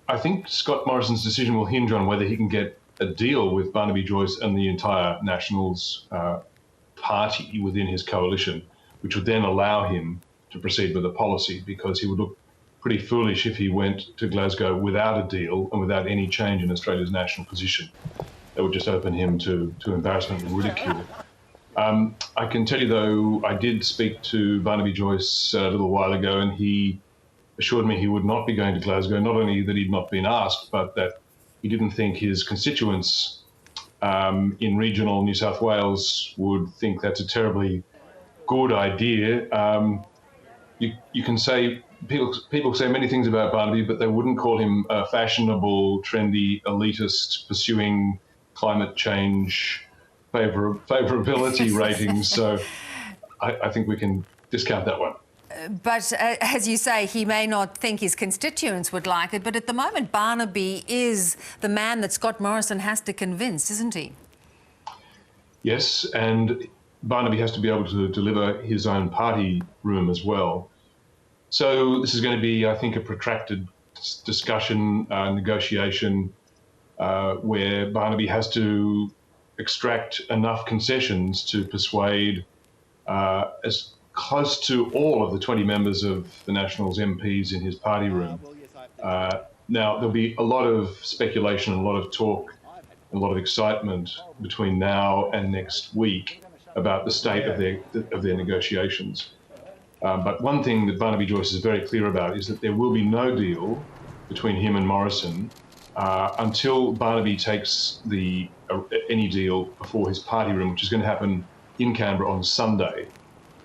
I think Scott Morrison's decision will hinge on whether he can get a deal with Barnaby Joyce and the entire Nationals party within his coalition, which would then allow him to proceed with a policy, because he would look pretty foolish if he went to Glasgow without a deal and without any change in Australia's national position. That would just open him to embarrassment and ridicule. I can tell you, though, I did speak to Barnaby Joyce a little while ago, and he assured me he would not be going to Glasgow, not only that he'd not been asked, but that he didn't think his constituents in regional New South Wales would think that's a terribly good idea. You can say, people say many things about Barnaby, but they wouldn't call him a fashionable, trendy, elitist, pursuing climate change favourability ratings. So I think we can discount that one. But as you say, he may not think his constituents would like it, but at the moment Barnaby is the man that Scott Morrison has to convince, isn't he? Yes, and Barnaby has to be able to deliver his own party room as well. So this is going to be, I think, a protracted discussion, negotiation, where Barnaby has to extract enough concessions to persuade as close to all of the 20 members of the Nationals MPs in his party room. Now, there'll be a lot of speculation, a lot of talk, a lot of excitement between now and next week about the state of their negotiations. But one thing that Barnaby Joyce is very clear about is that there will be no deal between him and Morrison until Barnaby takes any deal before his party room, which is going to happen in Canberra on Sunday.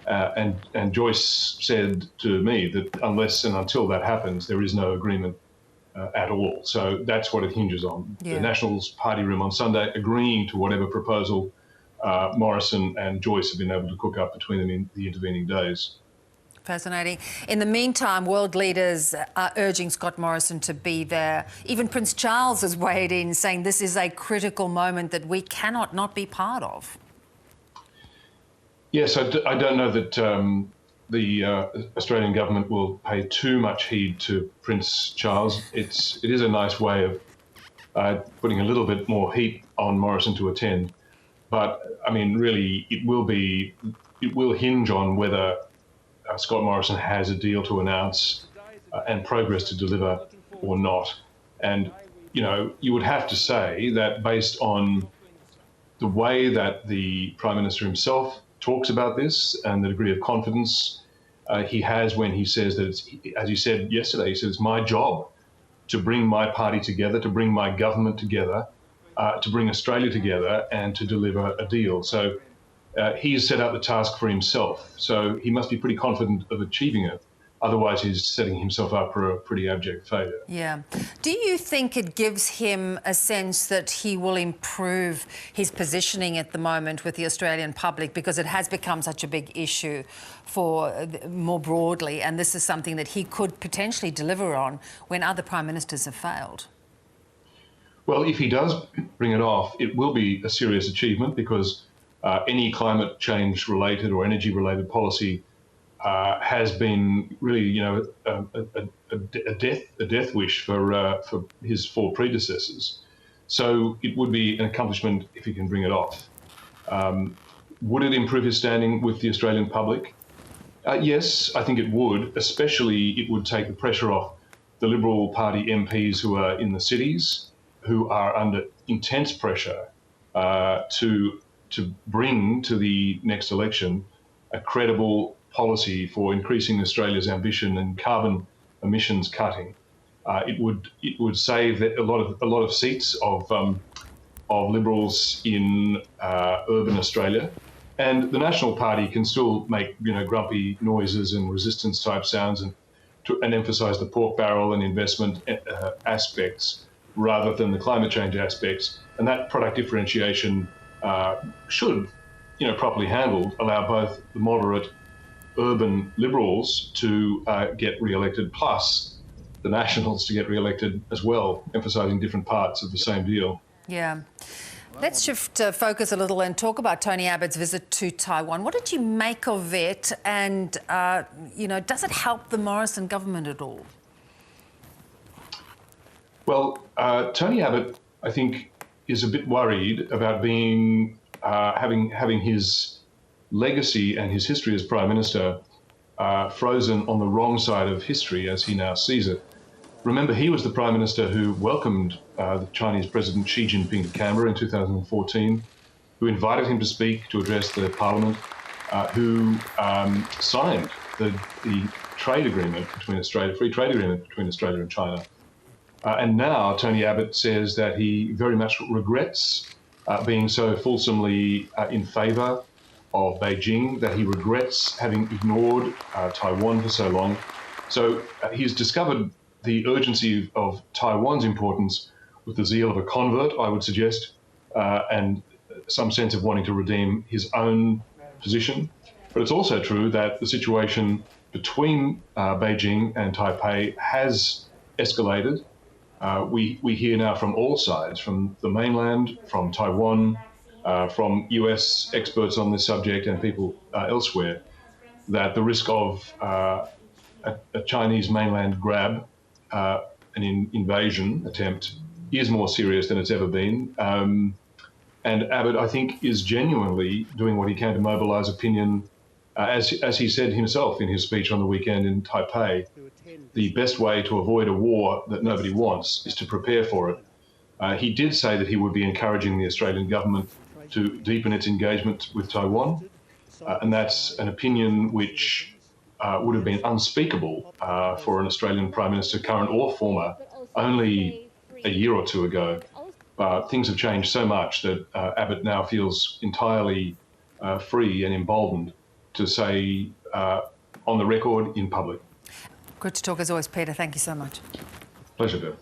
And Joyce said to me that unless and until that happens, there is no agreement at all. So that's what it hinges on. Yeah. The Nationals party room on Sunday agreeing to whatever proposal Morrison and Joyce have been able to cook up between them in the intervening days. Fascinating. In the meantime, world leaders are urging Scott Morrison to be there. Even Prince Charles has weighed in, saying this is a critical moment that we cannot not be part of. Yes, I don't know that the Australian government will pay too much heed to Prince Charles. It is a nice way of putting a little bit more heat on Morrison to attend. But, I mean, really, it will hinge on whether Scott Morrison has a deal to announce and progress to deliver or not. And, you know, you would have to say that based on the way that the Prime Minister himself talks about this and the degree of confidence he has when he says that it's, as he said yesterday, he said it's my job to bring my party together, to bring my government together, to bring Australia together and to deliver a deal. So he has set out the task for himself. So he must be pretty confident of achieving it. Otherwise, he's setting himself up for a pretty abject failure. Yeah. Do you think it gives him a sense that he will improve his positioning at the moment with the Australian public, because it has become such a big issue for more broadly, and this is something that he could potentially deliver on when other Prime Ministers have failed? Well, if he does bring it off, it will be a serious achievement, because any climate change related or energy related policy has been really, you know, a death wish for his four predecessors. So it would be an accomplishment if he can bring it off. Would it improve his standing with the Australian public? Yes, I think it would. Especially, it would take the pressure off the Liberal Party MPs who are in the cities, who are under intense pressure to bring to the next election a credible policy for increasing Australia's ambition and carbon emissions cutting. It would save a lot of seats of Liberals in urban Australia, and the National Party can still make, you know, grumpy noises and resistance type sounds and emphasise the pork barrel and investment aspects rather than the climate change aspects, and that product differentiation should, you know, properly handled, allow both the moderate urban Liberals to get re-elected, plus the Nationals to get re-elected as well, emphasising different parts of the same deal. Yeah. Let's shift focus a little and talk about Tony Abbott's visit to Taiwan. What did you make of it? And, you know, does it help the Morrison government at all? Well, Tony Abbott, I think, is a bit worried about being having his legacy and his history as Prime Minister frozen on the wrong side of history as he now sees it. Remember, he was the Prime Minister who welcomed the Chinese President Xi Jinping to Canberra in 2014, who invited him to speak, to address the Parliament, who signed the trade agreement between Australia, free trade agreement between Australia and China. And now Tony Abbott says that he very much regrets being so fulsomely in favour of Beijing, that he regrets having ignored Taiwan for so long. So he's discovered the urgency of Taiwan's importance with the zeal of a convert, I would suggest, and some sense of wanting to redeem his own position. But it's also true that the situation between Beijing and Taipei has escalated. We hear now from all sides, from the mainland, from Taiwan, from US experts on this subject and people elsewhere, that the risk of a Chinese mainland grab, an invasion attempt, is more serious than it's ever been. And Abbott, I think, is genuinely doing what he can to mobilise opinion. As he said himself in his speech on the weekend in Taipei, the best way to avoid a war that nobody wants is to prepare for it. He did say that he would be encouraging the Australian government to deepen its engagement with Taiwan, and that's an opinion which would have been unspeakable for an Australian Prime Minister, current or former, only a year or two ago. Things have changed so much that Abbott now feels entirely free and emboldened to say on the record in public. Good to talk as always, Peter. Thank you so much. Pleasure, Bill.